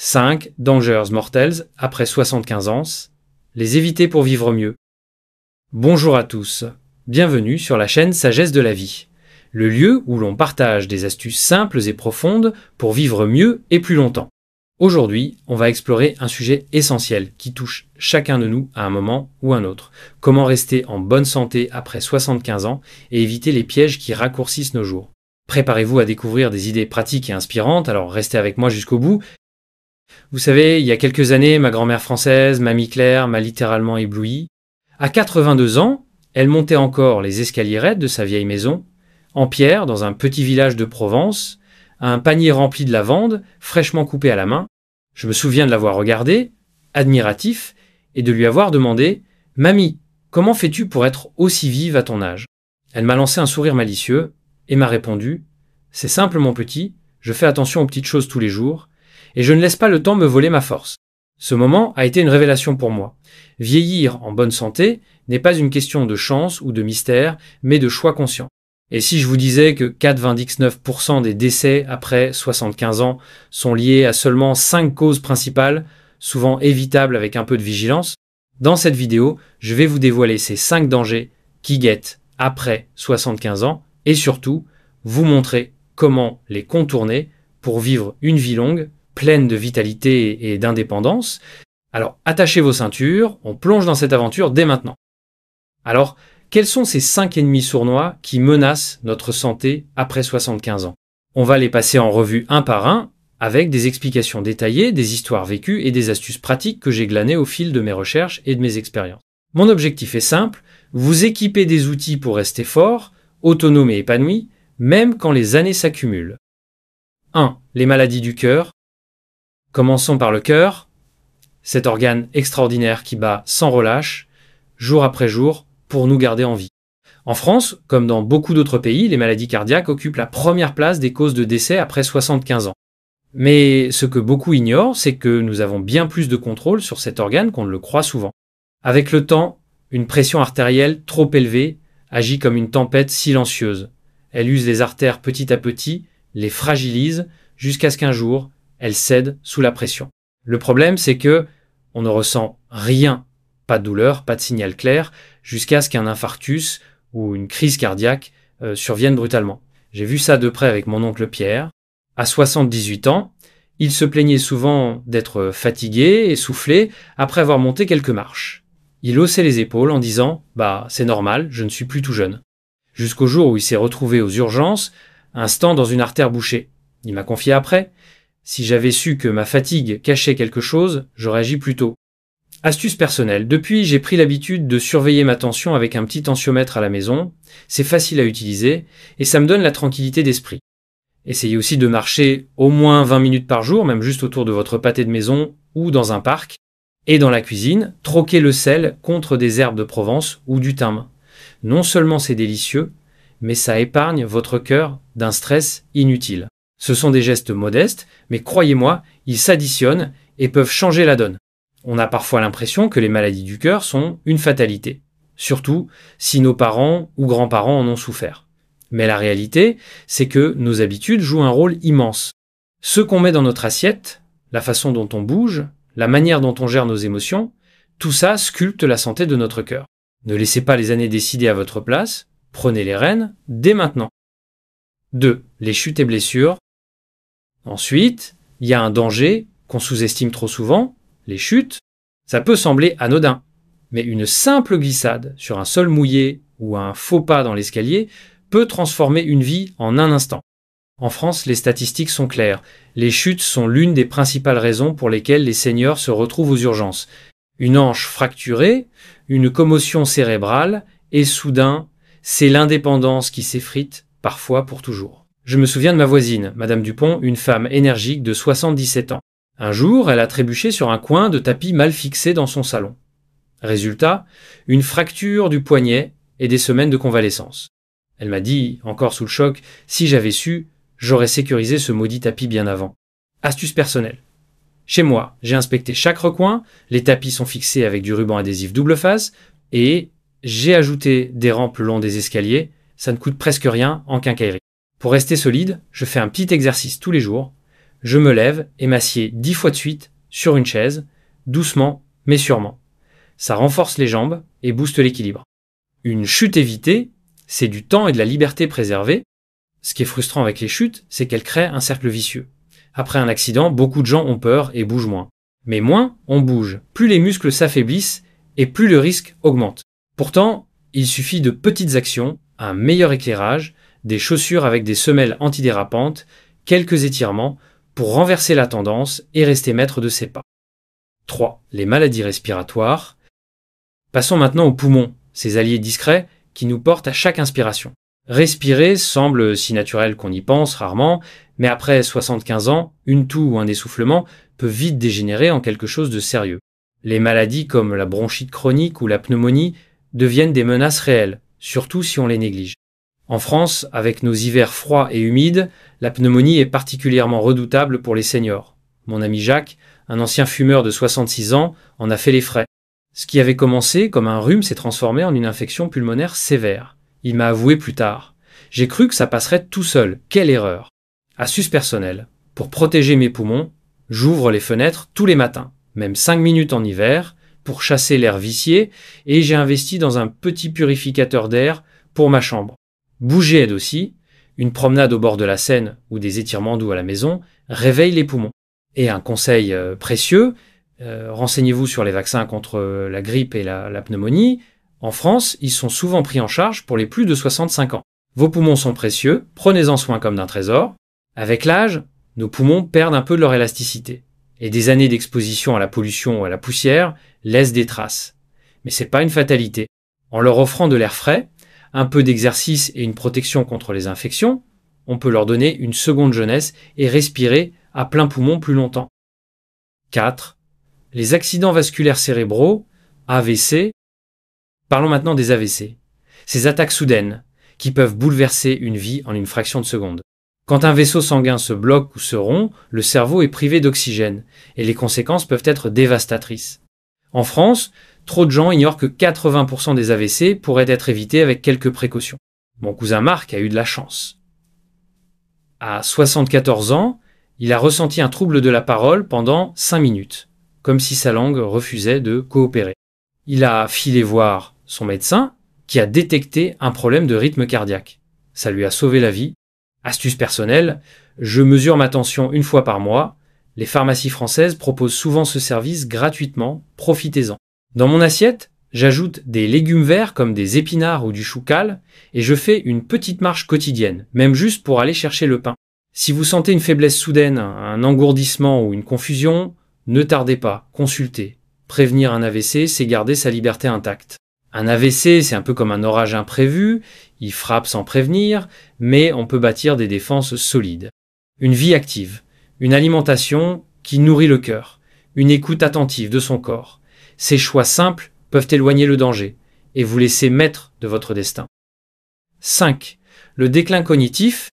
5 dangers mortels après 75 ans, les éviter pour vivre mieux. Bonjour à tous, bienvenue sur la chaîne Sagesse de la vie, le lieu où l'on partage des astuces simples et profondes pour vivre mieux et plus longtemps. Aujourd'hui, on va explorer un sujet essentiel qui touche chacun de nous à un moment ou un autre. Comment rester en bonne santé après 75 ans et éviter les pièges qui raccourcissent nos jours. Préparez-vous à découvrir des idées pratiques et inspirantes, alors restez avec moi jusqu'au bout. Vous savez, il y a quelques années, ma grand-mère française, Mamie Claire, m'a littéralement ébloui. À 82 ans, elle montait encore les escaliers raides de sa vieille maison, en pierre, dans un petit village de Provence, un panier rempli de lavande, fraîchement coupé à la main. Je me souviens de l'avoir regardé, admiratif, et de lui avoir demandé « Mamie, comment fais-tu pour être aussi vive à ton âge ?» Elle m'a lancé un sourire malicieux et m'a répondu « C'est simple mon petit, je fais attention aux petites choses tous les jours, et je ne laisse pas le temps me voler ma force. » Ce moment a été une révélation pour moi. Vieillir en bonne santé n'est pas une question de chance ou de mystère, mais de choix conscient. Et si je vous disais que 99% des décès après 75 ans sont liés à seulement 5 causes principales, souvent évitables avec un peu de vigilance, dans cette vidéo, je vais vous dévoiler ces 5 dangers qui guettent après 75 ans et surtout, vous montrer comment les contourner pour vivre une vie longue, pleine de vitalité et d'indépendance. Alors, attachez vos ceintures, on plonge dans cette aventure dès maintenant. Alors, quels sont ces 5 ennemis sournois qui menacent notre santé après 75 ans? On va les passer en revue un par un, avec des explications détaillées, des histoires vécues et des astuces pratiques que j'ai glanées au fil de mes recherches et de mes expériences. Mon objectif est simple, vous équiper des outils pour rester fort, autonome et épanoui, même quand les années s'accumulent. 1. Les maladies du cœur. Commençons par le cœur, cet organe extraordinaire qui bat sans relâche, jour après jour, pour nous garder en vie. En France, comme dans beaucoup d'autres pays, les maladies cardiaques occupent la première place des causes de décès après 75 ans. Mais ce que beaucoup ignorent, c'est que nous avons bien plus de contrôle sur cet organe qu'on ne le croit souvent. Avec le temps, une pression artérielle trop élevée agit comme une tempête silencieuse. Elle use les artères petit à petit, les fragilise, jusqu'à ce qu'un jour, elles cèdent sous la pression. Le problème, c'est que on ne ressent rien, pas de douleur, pas de signal clair, jusqu'à ce qu'un infarctus ou une crise cardiaque survienne brutalement. J'ai vu ça de près avec mon oncle Pierre. À 78 ans, il se plaignait souvent d'être fatigué, essoufflé, après avoir monté quelques marches. Il haussait les épaules en disant « Bah, c'est normal, je ne suis plus tout jeune ». Jusqu'au jour où il s'est retrouvé aux urgences, un stent dans une artère bouchée. Il m'a confié après « Si j'avais su que ma fatigue cachait quelque chose, j'aurais agi plus tôt ». Astuce personnelle. Depuis, j'ai pris l'habitude de surveiller ma tension avec un petit tensiomètre à la maison. C'est facile à utiliser et ça me donne la tranquillité d'esprit. Essayez aussi de marcher au moins 20 minutes par jour, même juste autour de votre pâté de maison ou dans un parc. Et dans la cuisine, troquez le sel contre des herbes de Provence ou du thym. Non seulement c'est délicieux, mais ça épargne votre cœur d'un stress inutile. Ce sont des gestes modestes, mais croyez-moi, ils s'additionnent et peuvent changer la donne. On a parfois l'impression que les maladies du cœur sont une fatalité, surtout si nos parents ou grands-parents en ont souffert. Mais la réalité, c'est que nos habitudes jouent un rôle immense. Ce qu'on met dans notre assiette, la façon dont on bouge, la manière dont on gère nos émotions, tout ça sculpte la santé de notre cœur. Ne laissez pas les années décider à votre place, prenez les rênes dès maintenant. 2. Les chutes et blessures. Ensuite, il y a un danger qu'on sous-estime trop souvent, les chutes. Ça peut sembler anodin, mais une simple glissade sur un sol mouillé ou un faux pas dans l'escalier peut transformer une vie en un instant. En France, les statistiques sont claires. Les chutes sont l'une des principales raisons pour lesquelles les seniors se retrouvent aux urgences. Une hanche fracturée, une commotion cérébrale, et soudain, c'est l'indépendance qui s'effrite, parfois pour toujours. Je me souviens de ma voisine, Madame Dupont, une femme énergique de 77 ans. Un jour, elle a trébuché sur un coin de tapis mal fixé dans son salon. Résultat, une fracture du poignet et des semaines de convalescence. Elle m'a dit, encore sous le choc, si j'avais su, j'aurais sécurisé ce maudit tapis bien avant. Astuce personnelle. Chez moi, j'ai inspecté chaque recoin, les tapis sont fixés avec du ruban adhésif double face et j'ai ajouté des rampes le long des escaliers, ça ne coûte presque rien en quincaillerie. Pour rester solide, je fais un petit exercice tous les jours, je me lève et m'assieds 10 fois de suite sur une chaise, doucement mais sûrement. Ça renforce les jambes et booste l'équilibre. Une chute évitée, c'est du temps et de la liberté préservés. Ce qui est frustrant avec les chutes, c'est qu'elles créent un cercle vicieux. Après un accident, beaucoup de gens ont peur et bougent moins. Mais moins on bouge, plus les muscles s'affaiblissent et plus le risque augmente. Pourtant, il suffit de petites actions, un meilleur éclairage, des chaussures avec des semelles antidérapantes, quelques étirements pour renverser la tendance et rester maître de ses pas. 3. Les maladies respiratoires. Passons maintenant aux poumons, ces alliés discrets qui nous portent à chaque inspiration. Respirer semble si naturel qu'on y pense rarement, mais après 75 ans, une toux ou un essoufflement peut vite dégénérer en quelque chose de sérieux. Les maladies comme la bronchite chronique ou la pneumonie deviennent des menaces réelles, surtout si on les néglige. En France, avec nos hivers froids et humides, la pneumonie est particulièrement redoutable pour les seniors. Mon ami Jacques, un ancien fumeur de 66 ans, en a fait les frais. Ce qui avait commencé comme un rhume s'est transformé en une infection pulmonaire sévère. Il m'a avoué plus tard. J'ai cru que ça passerait tout seul. Quelle erreur! Astuce personnelle. Pour protéger mes poumons, j'ouvre les fenêtres tous les matins, même 5 minutes en hiver, pour chasser l'air vicié, et j'ai investi dans un petit purificateur d'air pour ma chambre. Bouger aide aussi. Une promenade au bord de la Seine ou des étirements doux à la maison réveillent les poumons. Et un conseil précieux, renseignez-vous sur les vaccins contre la grippe et la pneumonie. En France, ils sont souvent pris en charge pour les plus de 65 ans. Vos poumons sont précieux, prenez-en soin comme d'un trésor. Avec l'âge, nos poumons perdent un peu de leur élasticité. Et des années d'exposition à la pollution ou à la poussière laissent des traces. Mais c'est pas une fatalité. En leur offrant de l'air frais, un peu d'exercice et une protection contre les infections, on peut leur donner une seconde jeunesse et respirer à plein poumon plus longtemps. 4. Les accidents vasculaires cérébraux, AVC. Parlons maintenant des AVC. Ces attaques soudaines qui peuvent bouleverser une vie en une fraction de seconde. Quand un vaisseau sanguin se bloque ou se rompt, le cerveau est privé d'oxygène et les conséquences peuvent être dévastatrices. En France, trop de gens ignorent que 80% des AVC pourraient être évités avec quelques précautions. Mon cousin Marc a eu de la chance. À 74 ans, il a ressenti un trouble de la parole pendant 5 minutes, comme si sa langue refusait de coopérer. Il a filé voir son médecin qui a détecté un problème de rythme cardiaque. Ça lui a sauvé la vie. Astuce personnelle, je mesure ma tension une fois par mois. Les pharmacies françaises proposent souvent ce service gratuitement, profitez-en. Dans mon assiette, j'ajoute des légumes verts comme des épinards ou du chou cal et je fais une petite marche quotidienne, même juste pour aller chercher le pain. Si vous sentez une faiblesse soudaine, un engourdissement ou une confusion, ne tardez pas, consultez. Prévenir un AVC, c'est garder sa liberté intacte. Un AVC, c'est un peu comme un orage imprévu, il frappe sans prévenir, mais on peut bâtir des défenses solides. Une vie active, une alimentation qui nourrit le cœur, une écoute attentive de son corps. Ces choix simples peuvent éloigner le danger et vous laisser maître de votre destin. 5. Le déclin cognitif.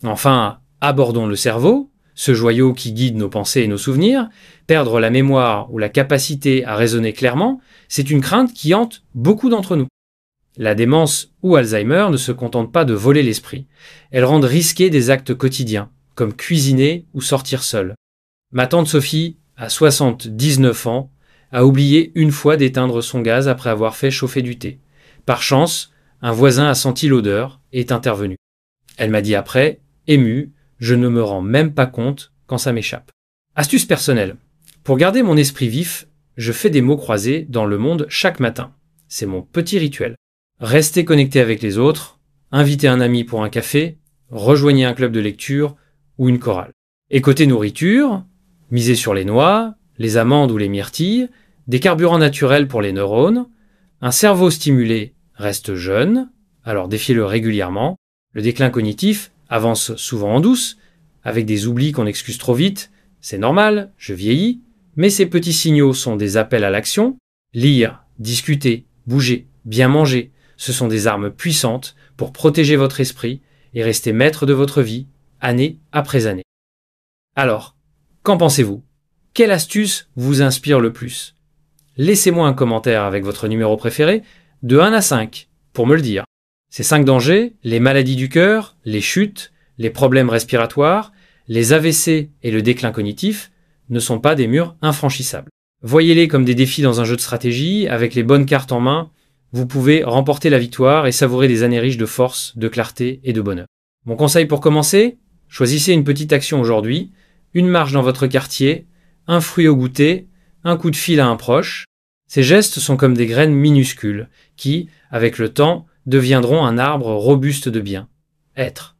Enfin, abordons le cerveau, ce joyau qui guide nos pensées et nos souvenirs. Perdre la mémoire ou la capacité à raisonner clairement, c'est une crainte qui hante beaucoup d'entre nous. La démence ou Alzheimer ne se contentent pas de voler l'esprit. Elles rendent risqués des actes quotidiens, comme cuisiner ou sortir seul. Ma tante Sophie, à 79 ans, a oublié une fois d'éteindre son gaz après avoir fait chauffer du thé. Par chance, un voisin a senti l'odeur et est intervenu. Elle m'a dit après, ému, je ne me rends même pas compte quand ça m'échappe. Astuce personnelle. Pour garder mon esprit vif, je fais des mots croisés dans le monde chaque matin. C'est mon petit rituel. Restez connecté avec les autres, invitez un ami pour un café, rejoignez un club de lecture ou une chorale. Et côté nourriture, misez sur les noix, les amandes ou les myrtilles, des carburants naturels pour les neurones. Un cerveau stimulé reste jeune, alors défiez-le régulièrement. Le déclin cognitif avance souvent en douce, avec des oublis qu'on excuse trop vite. C'est normal, je vieillis, mais ces petits signaux sont des appels à l'action. Lire, discuter, bouger, bien manger, ce sont des armes puissantes pour protéger votre esprit et rester maître de votre vie, année après année. Alors, qu'en pensez-vous ? Quelle astuce vous inspire le plus ? Laissez-moi un commentaire avec votre numéro préféré, de 1 à 5, pour me le dire. Ces 5 dangers, les maladies du cœur, les chutes, les problèmes respiratoires, Les AVC et le déclin cognitif ne sont pas des murs infranchissables. Voyez-les comme des défis dans un jeu de stratégie, avec les bonnes cartes en main, vous pouvez remporter la victoire et savourer des années riches de force, de clarté et de bonheur. Mon conseil pour commencer, choisissez une petite action aujourd'hui, une marche dans votre quartier, un fruit au goûter, un coup de fil à un proche. Ces gestes sont comme des graines minuscules qui, avec le temps, deviendront un arbre robuste de bien. Être.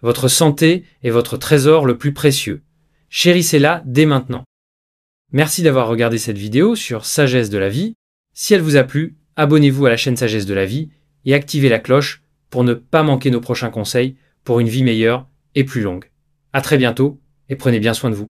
Votre santé est votre trésor le plus précieux. Chérissez-la dès maintenant. Merci d'avoir regardé cette vidéo sur Sagesse de la vie. Si elle vous a plu, abonnez-vous à la chaîne Sagesse de la vie et activez la cloche pour ne pas manquer nos prochains conseils pour une vie meilleure et plus longue. À très bientôt et prenez bien soin de vous.